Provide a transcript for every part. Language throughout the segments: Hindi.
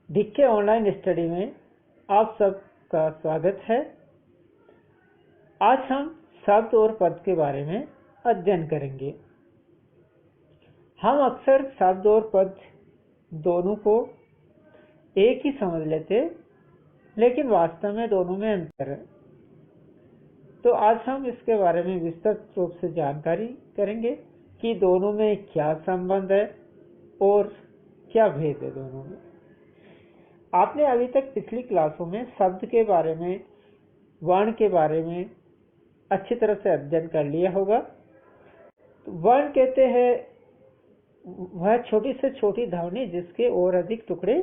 डीके ऑनलाइन स्टडी में आप सबका स्वागत है। आज हम शब्द और पद के बारे में अध्ययन करेंगे। हम अक्सर शब्द और पद दोनों को एक ही समझ लेते, लेकिन वास्तव में दोनों में अंतर है। तो आज हम इसके बारे में विस्तृत रूप से जानकारी करेंगे कि दोनों में क्या संबंध है और क्या भेद है दोनों में। आपने अभी तक पिछली क्लासों में शब्द के बारे में, वर्ण के बारे में अच्छी तरह से अध्ययन कर लिया होगा। वर्ण कहते हैं वह छोटी से छोटी ध्वनि जिसके और अधिक टुकड़े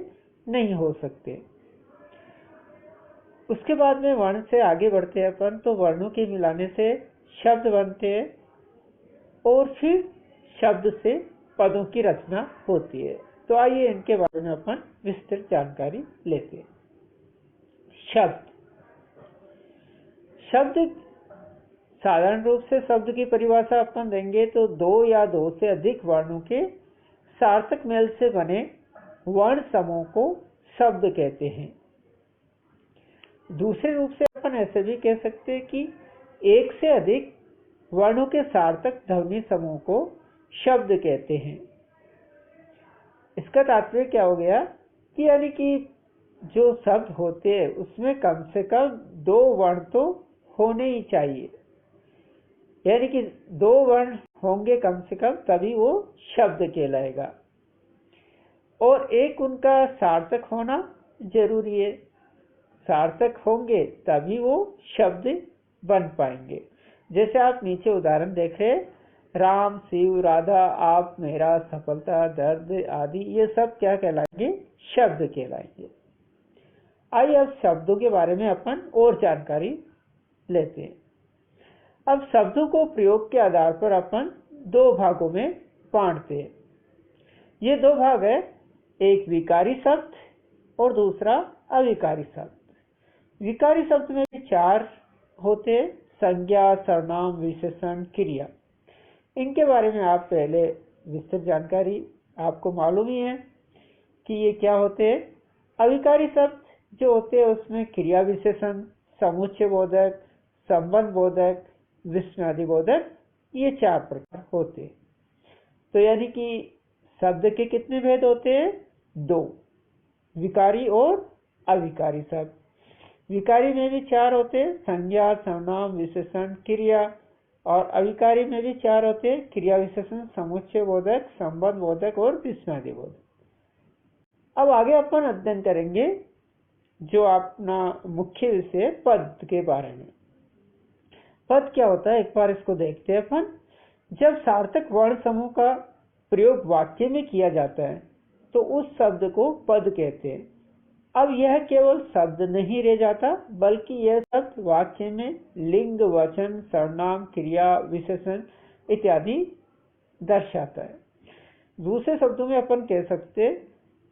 नहीं हो सकते। उसके बाद में वर्ण से आगे बढ़ते हैं अपन, तो वर्णों के मिलाने से शब्द बनते हैं और फिर शब्द से पदों की रचना होती है। तो आइए इनके बारे में अपन विस्तृत जानकारी लेते हैं। शब्द साधारण रूप से शब्द की परिभाषा अपन देंगे तो दो या दो से अधिक वर्णों के सार्थक मेल से बने वर्ण समूह को शब्द कहते हैं। दूसरे रूप से अपन ऐसे भी कह सकते हैं कि एक से अधिक वर्णों के सार्थक ध्वनि समूह को शब्द कहते हैं। इसका तात्पर्य क्या हो गया कि यानी कि जो शब्द होते हैं उसमें कम से कम दो वर्ण तो होने ही चाहिए, यानी कि दो वर्ण होंगे कम से कम, तभी वो शब्द कहलाएगा। और एक उनका सार्थक होना जरूरी है, सार्थक होंगे तभी वो शब्द बन पाएंगे। जैसे आप नीचे उदाहरण देख रहे हैं, राम, शिव, राधा, आप, मेरा, सफलता, दर्द आदि, ये सब क्या कहलाएंगे? शब्द कहलाएंगे। आइए अब शब्दों के बारे में अपन और जानकारी लेते हैं। अब शब्दों को प्रयोग के आधार पर अपन दो भागों में बांटते हैं। ये दो भाग है, एक विकारी शब्द और दूसरा अविकारी शब्द। विकारी शब्द में भी चार होते हैं: संज्ञा, सर्वनाम, विशेषण, क्रिया। इनके बारे में आप पहले विस्तृत जानकारी आपको मालूम ही है कि ये क्या होते हैं। अविकारी शब्द जो होते हैं उसमें क्रिया विशेषण, समुच्चय बोधक, संबंध बोधक, विस्मयादि बोधक, ये चार प्रकार होते हैं। तो यानी कि शब्द के कितने भेद होते हैं? दो, विकारी और अविकारी शब्द। विकारी में भी चार होते हैं: संज्ञा, सर्वनाम, विशेषण, क्रिया। और अविकारी में भी चार होते हैं: क्रिया विशेषण, समुच्चय बोधक, संबंध बोधक और विस्मयादि बोधक। अब आगे अपन अध्ययन करेंगे जो अपना मुख्य विषय पद के बारे में। पद क्या होता है, एक बार इसको देखते हैं अपन। जब सार्थक वर्ण समूह का प्रयोग वाक्य में किया जाता है तो उस शब्द को पद कहते हैं। अब यह केवल शब्द नहीं रह जाता, बल्कि यह शब्द वाक्य में लिंग, वचन, सर्वनाम, क्रिया, विशेषण इत्यादि दर्शाता है। दूसरे शब्दों में अपन कह सकते हैं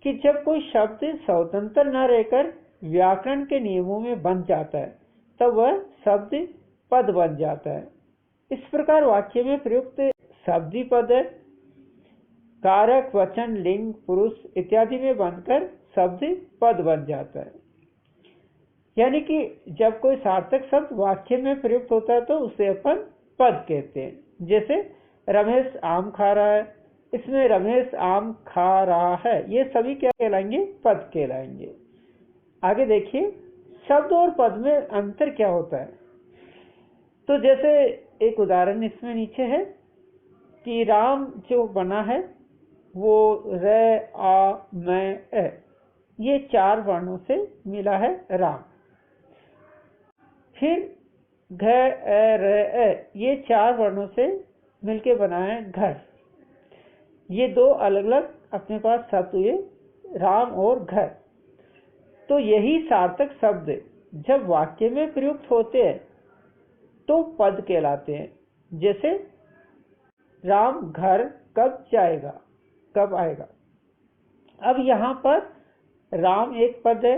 कि जब कोई शब्द स्वतंत्र न रहकर व्याकरण के नियमों में बन जाता है तब वह शब्द पद बन जाता है। इस प्रकार वाक्य में प्रयुक्त शब्द ही पद है। कारक, वचन, लिंग, पुरुष इत्यादि में बनकर शब्द पद बन जाता है। यानी कि जब कोई सार्थक शब्द वाक्य में प्रयुक्त होता है तो उसे अपन पद कहते हैं। जैसे रमेश आम खा रहा है, इसमें रमेश आम खा रहा है, ये सभी क्या कहलाएंगे? पद कहलाएंगे। आगे देखिए, शब्द और पद में अंतर क्या होता है। तो जैसे एक उदाहरण इसमें नीचे है कि राम जो बना है वो रे, आ, मैं, ए, ये चार वर्णों से मिला है राम। फिर घ, ए, रे, ए, ये चार वर्णों से मिलके बना है घर। ये दो अलग अलग अपने पास शब्द हुए, राम और घर। तो यही सार्थक शब्द जब वाक्य में प्रयुक्त होते हैं तो पद कहलाते हैं। जैसे राम घर कब जाएगा, कब आएगा। अब यहाँ पर राम एक पद है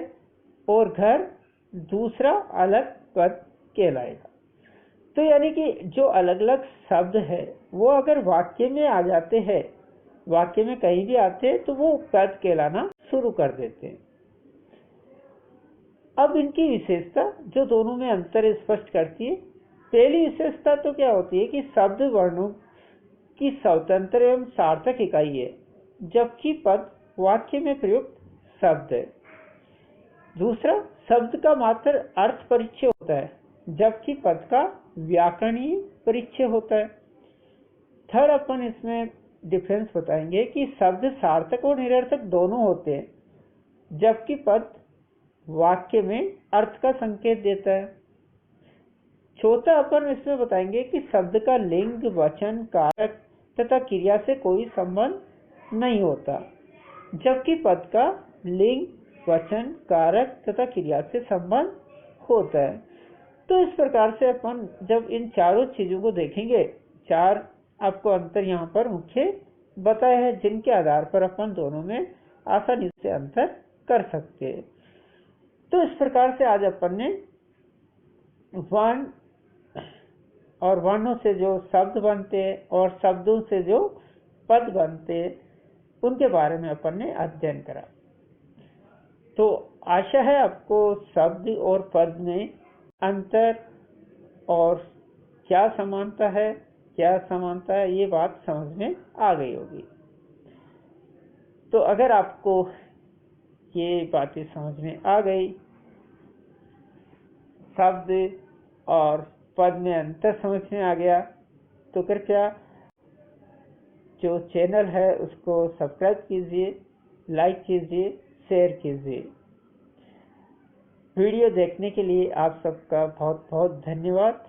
और घर दूसरा अलग पद कहलाएगा। तो यानी कि जो अलग अलग शब्द है वो अगर वाक्य में आ जाते हैं, वाक्य में कहीं भी आते हैं तो वो पद कहलाना शुरू कर देते हैं। अब इनकी विशेषता जो दोनों में अंतर स्पष्ट करती है। पहली विशेषता तो क्या होती है कि शब्द वर्णों की स्वतंत्र एवं सार्थक इकाई है, जबकि पद वाक्य में प्रयुक्त शब्द है। दूसरा, शब्द का मात्र अर्थ परिचय होता है, जबकि पद का व्याकरणीय परिचय होता है। थर्ड, अपन इसमें डिफरेंस बताएंगे कि शब्द सार्थक और निरर्थक दोनों होते हैं, जबकि पद वाक्य में अर्थ का संकेत देता है। चौथा, अपन इसमें बताएंगे कि शब्द का लिंग, वचन, कारक तथा क्रिया से कोई संबंध नहीं होता, जबकि पद का लिंग, वचन, कारक तथा क्रिया से संबंध होता है। तो इस प्रकार से अपन जब इन चारों चीजों को देखेंगे, चार आपको अंतर यहाँ पर मुख्य बताए हैं, जिनके आधार पर अपन दोनों में आसानी से अंतर कर सकते हैं। तो इस प्रकार से आज अपन ने वर्ण और वर्णों से जो शब्द बनते हैं और शब्दों से जो पद बनते हैं, उनके बारे में अपन ने अध्ययन करा। तो आशा है आपको शब्द और पद में अंतर और क्या समानता है, ये बात समझ में आ गई होगी। तो अगर आपको ये बातें समझ में आ गई, शब्द और पद में अंतर समझ में आ गया, तो कृपया जो चैनल है उसको सब्सक्राइब कीजिए, लाइक कीजिए, शेयर कीजिए। वीडियो देखने के लिए आप सबका बहुत बहुत धन्यवाद।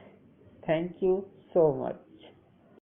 Thank you so much.